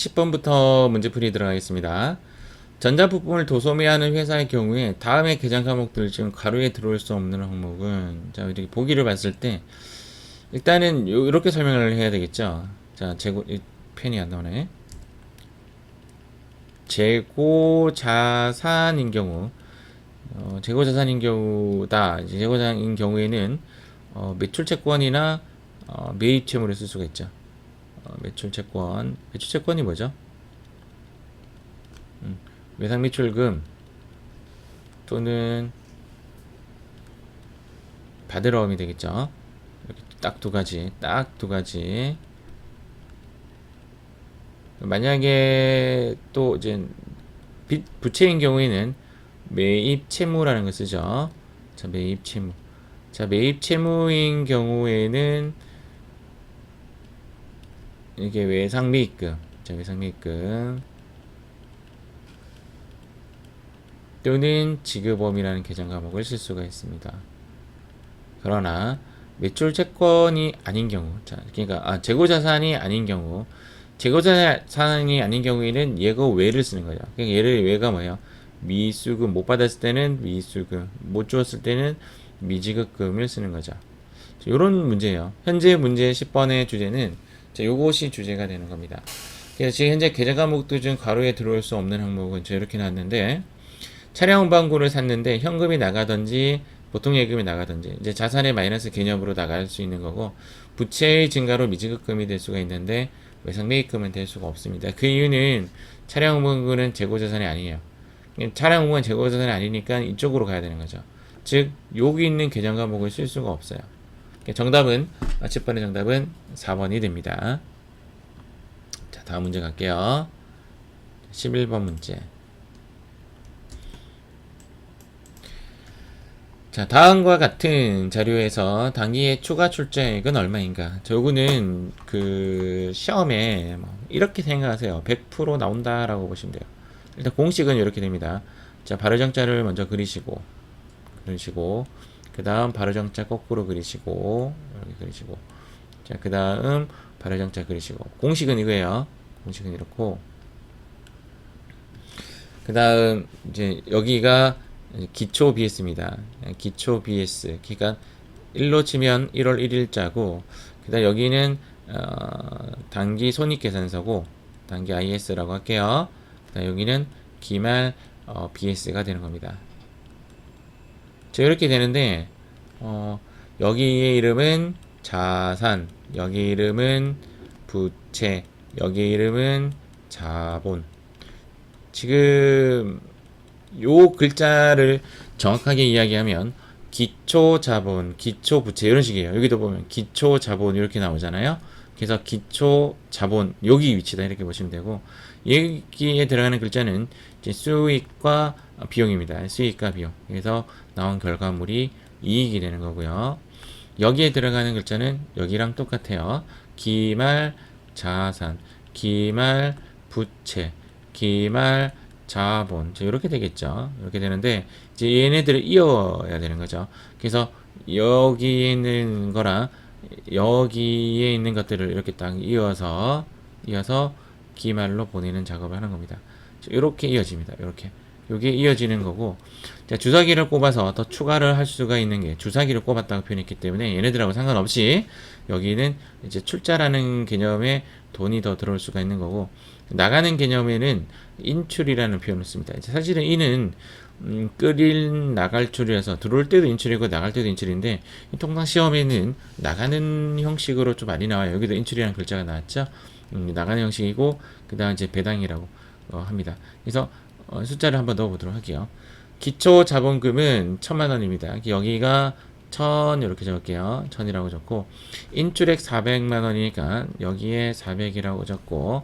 10번부터 문제풀이 들어가겠습니다. 전자부품을 도소매하는 회사의 경우에 다음의 계정 과목들 중 가로에 들어올 수 없는 항목은, 자, 이렇게 보기를 봤을 때 일단은 이렇게 설명을 해야 되겠죠. 자, 펜이 안 나오네. 재고 자산인 경우, 재고 자산인 경우다. 재고 자산인 경우에는 매출 채권이나 매입 채무를 쓸 수가 있죠. 매출 채권이 뭐죠? 외상 매출금 또는 받으러움이 되겠죠. 이렇게 딱 두 가지. 만약에 또 이제 부채인 경우에는 매입 채무라는 걸 쓰죠. 자, 매입 채무. 자, 매입 채무인 경우에는 이게 외상 매입금. 자, 외상 매입금 또는 지급범이라는 계정 과목을 쓸 수가 있습니다. 그러나 매출 채권이 아닌 경우, 자, 그러니까 재고자산이 아닌 경우, 재고자산이 아닌 경우에는 예고 외를 쓰는 거죠. 그러니까 얘를 외가 뭐예요? 미수금 못 받았을 때는 미수금, 못 주었을 때는 미지급금을 쓰는 거죠. 이런 문제예요. 현재 문제 10번의 주제는 자, 요것이 주제가 되는 겁니다. 그래서 지금 현재 계좌 과목들 중 가로에 들어올 수 없는 항목은 이렇게 나왔는데, 차량 운반구를 샀는데 현금이 나가든지 보통 예금이 나가든지 이제 자산의 마이너스 개념으로 나갈 수 있는 거고, 부채의 증가로 미지급금이 될 수가 있는데 외상 매입금은 될 수가 없습니다. 그 이유는 차량 운반구는 재고자산이 아니에요. 차량 운반은 재고자산이 아니니까 이쪽으로 가야 되는 거죠. 즉 여기 있는 계정 과목을 쓸 수가 없어요. 정답은 10번의 정답은 4번이 됩니다. 자, 다음 문제 갈게요. 11번 문제. 자, 다음과 같은 자료에서 당기의 추가 출자액은 얼마인가? 자, 요거는 그 시험에 이렇게 생각하세요. 100% 나온다라고 보시면 돼요. 일단 공식은 이렇게 됩니다. 자, 발효정자를 먼저 그리시고 그 다음 발효정자 거꾸로 그리시고 이렇게 그리시고, 자, 그 다음 발효정자 그리시고. 공식은 이거예요. 공식은 이렇고, 그 다음 이제 여기가 기초 BS입니다. 기초 BS. 그러니까 1로 치면 1월 1일자고, 그 다음 여기는 단기 손익계산서고, 단기 IS라고 할게요. 그 다음 여기는 기말 BS가 되는 겁니다. 자, 이렇게 되는데, 여기의 이름은 자산, 여기 이름은 부채, 여기 이름은 자본. 지금 요 글자를 정확하게 이야기하면 기초 자본, 기초 부채 이런 식이에요. 여기도 보면 기초 자본 이렇게 나오잖아요. 그래서 기초 자본 여기 위치다 이렇게 보시면 되고, 여기에 들어가는 글자는 이제 수익과 비용입니다. 수익과 비용. 그래서 나온 결과물이 이익이 되는 거고요. 여기에 들어가는 글자는 여기랑 똑같아요. 기말 자산, 기말 부채, 기말 자본. 이렇게 되겠죠. 이렇게 되는데 이제 얘네들을 이어야 되는 거죠. 그래서 여기에 있는 거랑 여기에 있는 것들을 이렇게 딱 이어서 기말로 보내는 작업을 하는 겁니다. 이렇게 이어집니다. 이렇게. 요게 이어지는 거고, 자, 주사기를 꼽아서 더 추가를 할 수가 있는 게 주사기를 꼽았다고 표현했기 때문에 얘네들하고 상관없이 여기는 이제 출자라는 개념에 돈이 더 들어올 수가 있는 거고, 나가는 개념에는 인출이라는 표현을 씁니다. 이제 사실은 이는 끓일 나갈 줄이라서 들어올 때도 인출이고 나갈 때도 인출인데, 통상 시험에는 나가는 형식으로 좀 많이 나와요. 여기도 인출이라는 글자가 나왔죠. 나가는 형식이고, 그 다음 이제 배당이라고 합니다. 그래서 숫자를 한번 넣어보도록 할게요. 기초 자본금은 1000만원입니다. 여기가 1000 이렇게 적을게요. 1000이라고 적고, 인출액 400만원이니까 여기에 400이라고 적고,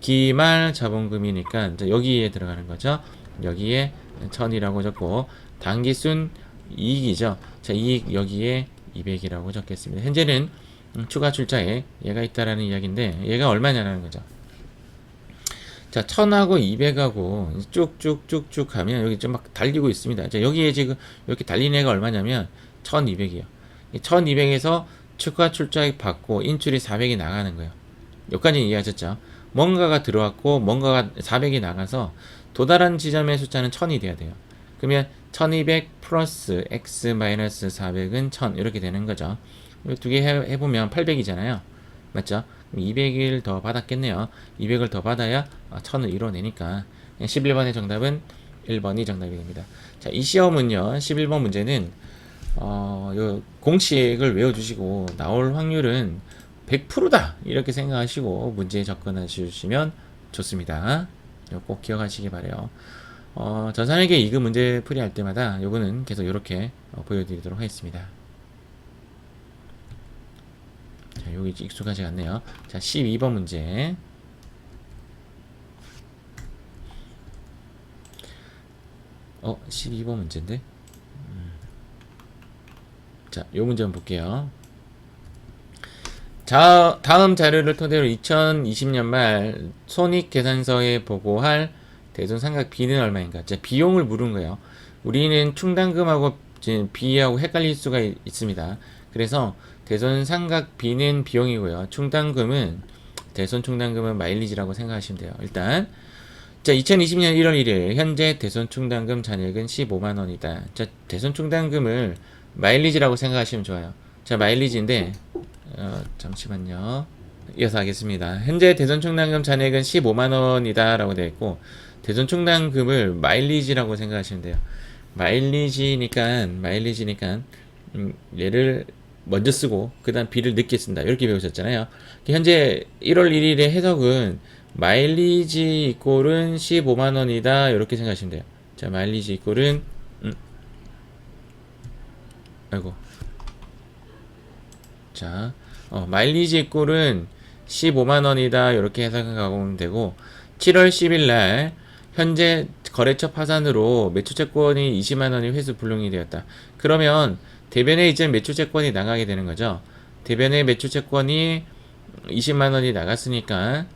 기말 자본금이니까 이제 여기에 들어가는 거죠. 여기에 1000이라고 적고, 단기순 이익이죠. 자, 이익 여기에 200이라고 적겠습니다. 현재는 추가 출자에 얘가 있다라는 이야기인데, 얘가 얼마냐라는 거죠. 자, 1000하고 200하고 쭉쭉쭉쭉 가면 여기 좀 막 달리고 있습니다. 자, 여기에 지금 이렇게 달리는 애가 얼마냐면 1200이요. 1200에서 추가 출자액 받고 인출이 400이 나가는 거예요. 여기까지 이해하셨죠? 뭔가가 들어왔고 뭔가가 400이 나가서 도달한 지점의 숫자는 1000이 돼야 돼요. 그러면 1200 플러스 x 마이너스 400은 1000 이렇게 되는 거죠. 두 개 해보면 800이잖아요. 맞죠? 200을 더 받았겠네요. 200을 더 받아야 1000을 이뤄내니까 11번의 정답은 1번이 정답이 됩니다. 자, 이 시험은요. 11번 문제는 요 공식을 외워주시고 나올 확률은 100%다 이렇게 생각하시고 문제에 접근하시면 좋습니다. 꼭 기억하시기 바래요. 저산에게 이그 문제 풀이할 때마다 요거는 계속 이렇게 보여드리도록 하겠습니다. 자, 여기 익숙하지 않네요. 자, 12번 문제. 어, 12번 문제인데. 자, 요 문제 한번 볼게요. 자, 다음 자료를 토대로 2020년 말 손익계산서에 보고할 대손삼각 B는 얼마인가? 자, 비용을 물은 거예요. 우리는 충당금하고 B하고 헷갈릴 수가 있습니다. 그래서 대손삼각 B는 비용이고요. 충당금은 대손 충당금은 마일리지라고 생각하시면 돼요. 일단 자, 2020년 1월 1일 현재 대손 충당금 잔액은 15만 원이다. 자, 대손 충당금을 마일리지라고 생각하시면 좋아요. 자, 마일리지인데 잠시만요. 이어서 하겠습니다. 현재 대손 충당금 잔액은 15만 원이다 라고 되어 있고 대손 충당금을 마일리지라고 생각하시면 돼요. 마일리지니까 얘를 먼저 쓰고 그 다음 B를 늦게 쓴다 이렇게 배우셨잖아요. 현재 1월 1일의 해석은 마일리지 이꼴은 15만원이다 이렇게 생각하시면 돼요. 자, 마일리지 이꼴은 아이고 자, 마일리지 이꼴은 15만원이다 이렇게 해석하면 되고 7월 10일날 현재 거래처 파산으로 매출채권이 20만원이 회수 불능이 되었다. 그러면 대변에 이제 매출채권이 나가게 되는 거죠. 대변에 매출채권이 20만원이 나갔으니까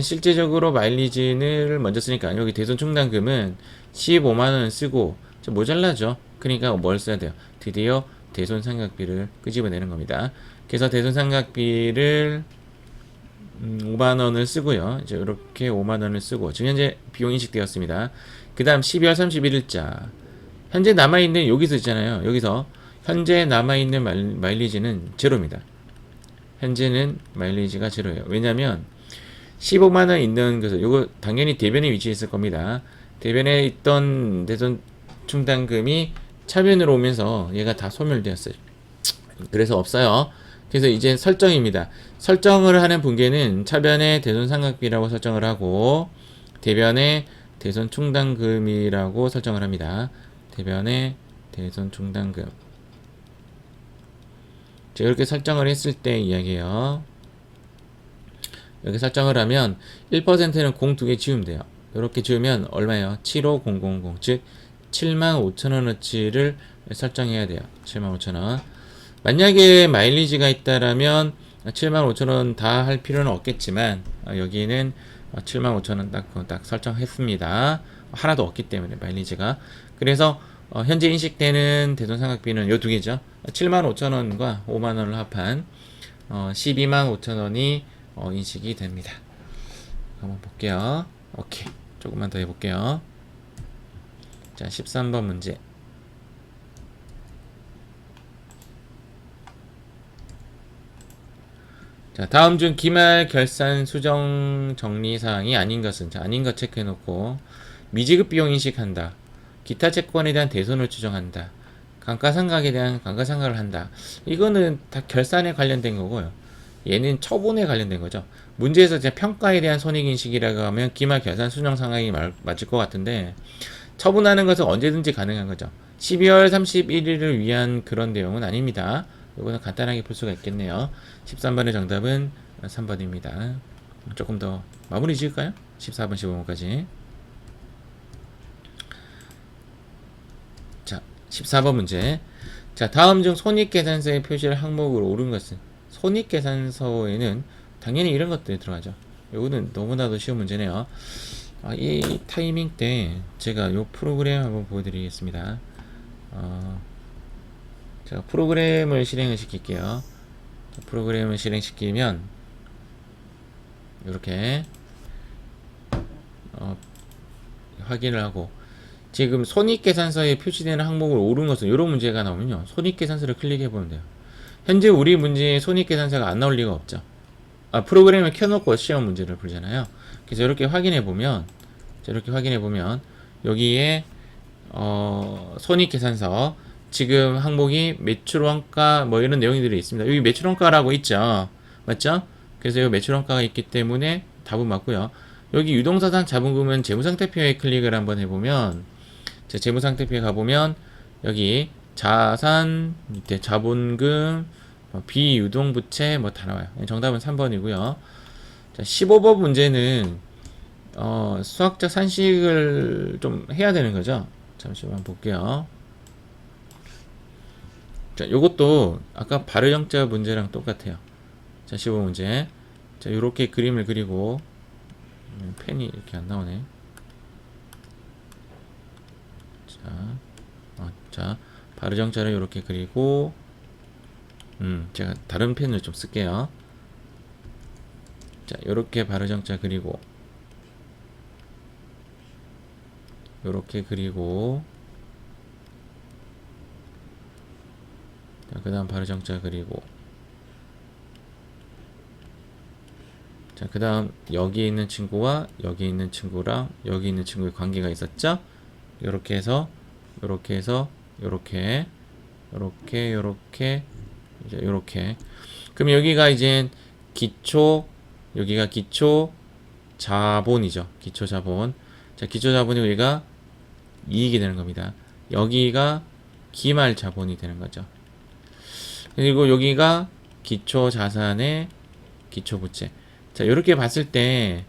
실제적으로 마일리지를 먼저 쓰니까 여기 대손 충당금은 15만원 쓰고 좀 모자라죠. 그러니까 뭘 써야 돼요? 드디어 대손 삼각비를 끄집어내는 겁니다. 그래서 대손 삼각비를 5만원을 쓰고요. 이제 이렇게 5만원을 쓰고 지금 현재 비용 인식되었습니다. 그 다음 12월 31일자 현재 남아있는 여기서 있잖아요. 여기서 현재 남아있는 마일리지는 제로입니다. 현재는 마일리지가 제로예요. 왜냐면 15만원 있는 것을 요거 당연히 대변에 위치해 있을 겁니다. 대변에 있던 대손 충당금이 차변으로 오면서 얘가 다 소멸되었어요. 그래서 없어요. 그래서 이제 설정입니다. 설정을 하는 분계는 차변에 대손 삼각비라고 설정을 하고 대변에 대손 충당금이라고 설정을 합니다. 대변에 대손 충당금. 자, 이렇게 설정을 했을 때 이야기예요. 이렇게 설정을 하면 1%는 공 두 개 지우면 돼요. 이렇게 지우면 얼마예요? 75000, 즉 75,000원어치를 설정해야 돼요. 75,000원. 만약에 마일리지가 있다라면 75,000원 다 할 필요는 없겠지만 여기는 75,000원 딱 설정했습니다. 하나도 없기 때문에 마일리지가. 그래서 현재 인식되는 대손삼각비는 요 두 개죠. 75,000원과 5만원을 합한 125,000원이 인식이 됩니다. 한번 볼게요. 오케이. 조금만 더 해볼게요. 자, 13번 문제. 자, 다음 중 기말 결산 수정 정리 사항이 아닌 것은, 자, 아닌 것 체크해 놓고 미지급 비용 인식한다. 기타 채권에 대한 대손을 추정한다. 감가상각에 대한 감가상각을 한다. 이거는 다 결산에 관련된 거고요. 얘는 처분에 관련된 거죠. 문제에서 이제 평가에 대한 손익인식이라고 하면 기말 결산 수정 상황이 맞을 것 같은데 처분하는 것은 언제든지 가능한 거죠. 12월 31일을 위한 그런 내용은 아닙니다. 이거는 간단하게 볼 수가 있겠네요. 13번의 정답은 3번입니다. 조금 더 마무리 지을까요? 14번, 15번까지. 자, 14번 문제. 자, 다음 중 손익계산서의 표시를 항목으로 옳은 것은? 손익계산서에는 당연히 이런 것들이 들어가죠. 이거는 너무나도 쉬운 문제네요. 이 타이밍 때 제가 이 프로그램 한번 보여드리겠습니다. 제가 프로그램을 실행을 시킬게요. 프로그램을 실행시키면 이렇게 확인을 하고, 지금 손익계산서에 표시되는 항목을 옳은 것은 이런 문제가 나오면요, 손익계산서를 클릭해 보면 돼요. 현재 우리 문제에 손익계산서가 안 나올 리가 없죠. 프로그램을 켜놓고 시험 문제를 풀잖아요. 그래서 이렇게 확인해 보면, 여기에 손익계산서 지금 항목이 매출원가 뭐 이런 내용들이 있습니다. 여기 매출원가라고 있죠, 맞죠? 그래서 여기 매출원가가 있기 때문에 답은 맞고요. 여기 유동사상 자본금은 재무상태표에 클릭을 한번 해보면, 재무상태표에 가보면 여기 자산 밑에 자본금, 비유동부채 뭐 다 나와요. 정답은 3번이고요. 자, 15번 문제는 수학적 산식을 좀 해야 되는 거죠. 잠시만 볼게요. 자, 요것도 아까 발효영자 문제랑 똑같아요. 자, 15 문제. 자, 요렇게 그림을 그리고, 펜이 이렇게 안 나오네. 자, 발효정자를 이렇게 그리고, 제가 다른 펜을 좀 쓸게요. 자, 요렇게 발효정자 그리고, 요렇게 그리고, 자, 그 다음 발효정자 그리고, 자, 그 다음 여기 있는 친구와 여기 있는 친구랑 여기 있는 친구의 관계가 있었죠? 요렇게 해서 요렇게 이제 요렇게. 그럼 여기가 이제 여기가 기초 자본이죠. 기초 자본. 자, 기초 자본이 우리가 이익이 되는 겁니다. 여기가 기말 자본이 되는 거죠. 그리고 여기가 기초 자산의 기초 부채. 자, 이렇게 봤을 때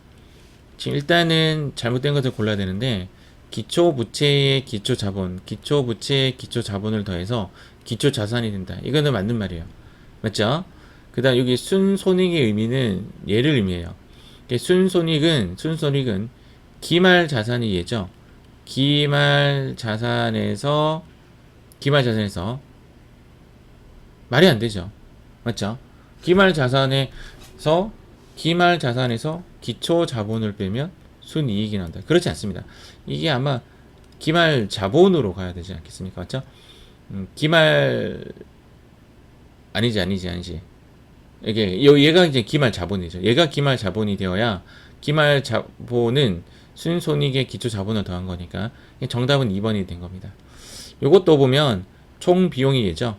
지금 일단은 잘못된 것을 골라야 되는데, 기초 부채의 기초 자본, 기초 부채의 기초 자본을 더해서 기초 자산이 된다. 이거는 맞는 말이에요. 맞죠? 그 다음 여기 순손익의 의미는 얘를 의미해요. 순손익은 기말 자산이 얘죠. 기말 자산에서 말이 안 되죠. 맞죠? 기말 자산에서 기초 자본을 빼면 순이익이 난다. 그렇지 않습니다. 이게 아마 기말 자본으로 가야 되지 않겠습니까? 맞죠? 아니지. 얘가 이제 기말 자본이죠. 얘가 기말 자본이 되어야, 기말 자본은 순손익의 기초 자본을 더한 거니까 정답은 2번이 된 겁니다. 요것도 보면 총 비용이 얘죠.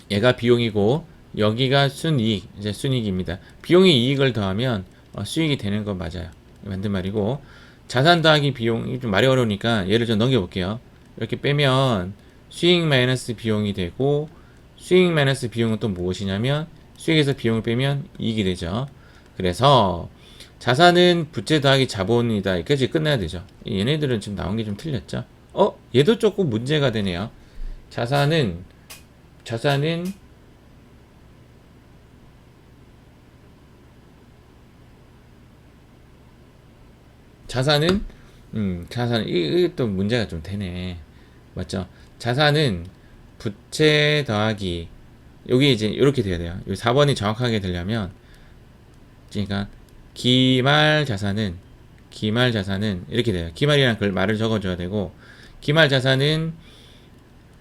얘가 비용이고 여기가 순이익, 이제 순이익입니다. 비용이 이익을 더하면 수익이 되는 건 맞아요. 맞는 말이고, 자산 더하기 비용이 좀 말이 어려우니까 얘를 좀 넘겨볼게요. 이렇게 빼면 수익 마이너스 비용이 되고, 수익 마이너스 비용은 또 무엇이냐면 수익에서 비용을 빼면 이익이 되죠. 그래서 자산은 부채 더하기 자본이다. 여기까지 끝나야 되죠. 얘네들은 지금 나온 게 좀 틀렸죠. 얘도 조금 문제가 되네요. 자산은 이게 또 문제가 좀 되네. 맞죠? 자산은 부채 더하기, 여기 이제 이렇게 돼야 돼요. 4번이 정확하게 되려면, 그러니까 기말 자산은 이렇게 돼요. 기말이란 글 말을 적어줘야 되고, 기말 자산은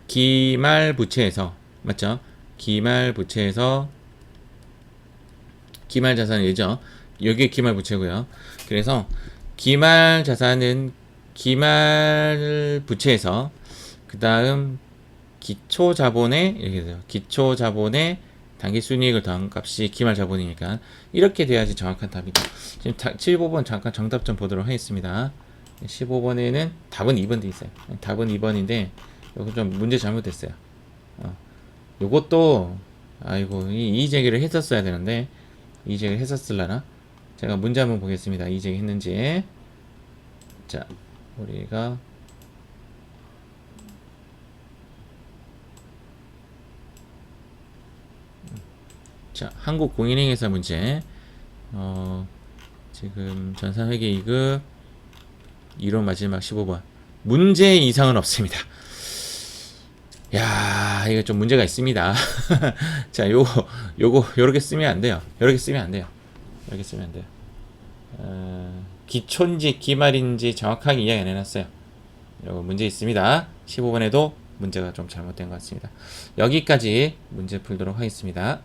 기말 부채에서, 맞죠? 기말 자산은 얘죠. 여기에 기말 부채고요. 그래서 기말 자산은 기말 부채에서, 그 다음 기초 자본에, 이렇게 돼요. 기초 자본에 단기 순이익을 더한 값이 기말 자본이니까 이렇게 돼야지 정확한 답이다. 지금 15번 잠깐 정답 좀 보도록 하겠습니다. 15번에는 답은 2번 돼 있어요. 답은 2번인데 요거 좀 문제 잘못됐어요. 요것도 이의제기를 했었어야 되는데, 이의제기를 했었을라나? 제가 문제 한번 보겠습니다. 이의제기 했는지. 자, 우리가 자, 한국공인행위사 문제. 지금 전산회계 2급 1호 마지막 15번. 문제 이상은 없습니다. 야, 이거 좀 문제가 있습니다. 자, 요렇게 쓰면 안 돼요. 이렇게 쓰면 돼요. 기초인지 기말인지 정확하게 이야기 안 해놨어요. 이거 문제 있습니다. 15번에도 문제가 좀 잘못된 것 같습니다. 여기까지 문제 풀도록 하겠습니다.